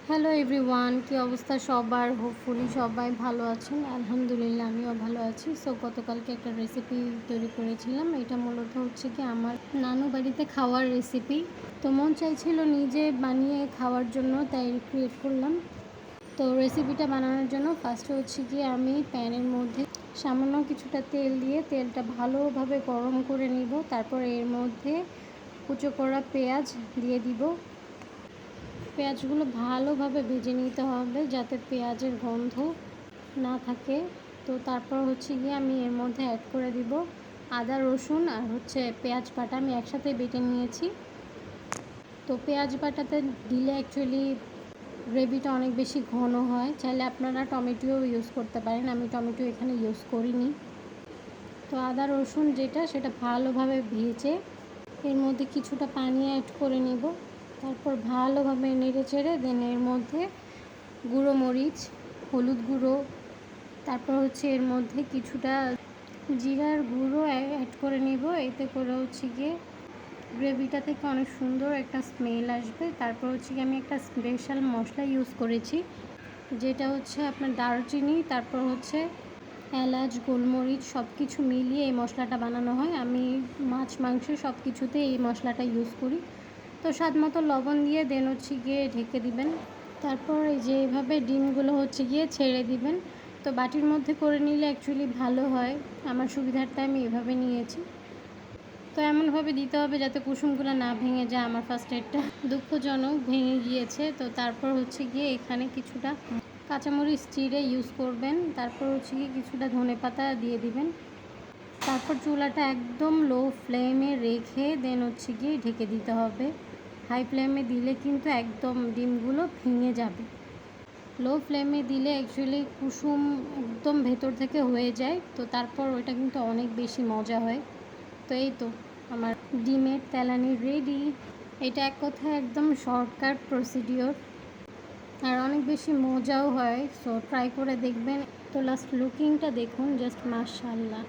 Hello everyone, কী অবস্থা সবার? Hopefully সবাই ভালো আছেন। আলহামদুলিল্লাহ আমিও ভালো আছি। সো গতকালকে একটা রেসিপি তৈরি করেছিলাম। এটা মূলত হচ্ছে কি আমার নানু বাড়িতে খাওয়ার রেসিপি। তো মন চাইছিল নিজে বানিয়ে খাওয়ার জন্য, তাই ক্রিয়েট করলাম। তো রেসিপিটা বানানোর জন্য ফার্স্টে হচ্ছে কি আমি প্যানের মধ্যে সামান্য কিছুটা তেল দিয়ে তেলটা ভালোভাবে গরম করে নিব। তারপর এর মধ্যে কুচো করা পেঁয়াজ দিয়ে দিব। পেঁয়াজগুলো ভালোভাবে ভেজে নিতে হবে যাতে পেঁয়াজের গন্ধ না থাকে। তো তারপর হচ্ছে গিয়ে আমি এর মধ্যে অ্যাড করে দিব আদা রসুন আর হচ্ছে পেঁয়াজ বাটা। আমি একসাথে বেটে নিয়েছি। তো পেঁয়াজ বাটাতে দিলে অ্যাকচুয়ালি গ্রেভিটা অনেক বেশি ঘন হয়। চাইলে আপনারা টমেটোও ইউজ করতে পারেন, আমি টমেটো এখানে ইউজ করিনি। তো আদা রসুন সেটা ভালোভাবে ভেজে এর মধ্যে কিছুটা পানি অ্যাড করে নিব। তারপর ভালোভাবে নেড়ে চেড়ে দেন এর মধ্যে গুঁড়ো মরিচ, হলুদ গুঁড়ো, তারপর হচ্ছে এর মধ্যে কিছুটা জিরার গুঁড়ো অ্যাড করে নিব। এতে করে হচ্ছে গিয়ে গ্রেভিটা থেকে অনেক সুন্দর একটা স্মেল আসবে। তারপর হচ্ছে গিয়ে আমি একটা স্পেশাল মশলা ইউজ করেছি, যেটা হচ্ছে আপনার দারচিনি, তারপর হচ্ছে এলাচ, গোলমরিচ সব কিছু মিলিয়ে এই মশলাটা বানানো হয়। আমি মাছ মাংস সব কিছুতে এই মশলাটা ইউজ করি। তো স্বাদ মতো লবণ দিয়ে দেন হচ্ছে গিয়ে ঢেকে দিবেন। তারপর এই যে এভাবে ডিমগুলো হচ্ছে গিয়ে ছেড়ে দিবেন। তো বাটির মধ্যে করে নিলে অ্যাকচুয়ালি ভালো হয়। আমার সুবিধার্থে আমি এভাবে নিয়েছি। তো এমনভাবে দিতে হবে যাতে কুসুমগুলো না ভেঙে যায়। আমার ফার্স্টে একটা দুঃখজনক ভেঙে গিয়েছে। তো তারপর হচ্ছে গিয়ে এখানে কিছুটা কাঁচামরিচ চিড়ে ইউজ করবেন। তারপর হচ্ছে গিয়ে কিছুটা ধনেপাতা দিয়ে দিবেন। তারপর চুলাটা একদম লো ফ্লেমে রেখে দেন হচ্ছে গিয়ে ঢেকে দিতে হবে। হাই ফ্লেমে দিলে কিন্তু একদম ডিমগুলো ভেঙে যাবে। লো ফ্লেমে দিলে অ্যাকচুয়ালি কুসুম একদম ভেতর থেকে হয়ে যায়। তো তারপর ওইটা কিন্তু অনেক বেশি মজা হয়। তো এই তো আমার ডিমের তেলানি রেডি। এটা এক কথায় একদম শর্টকাট প্রসিডিওর আর অনেক বেশি মজাও হয়। সো ট্রাই করে দেখবেন। তো লাস্ট লুকিংটা দেখুন, জাস্ট মাশাআল্লাহ।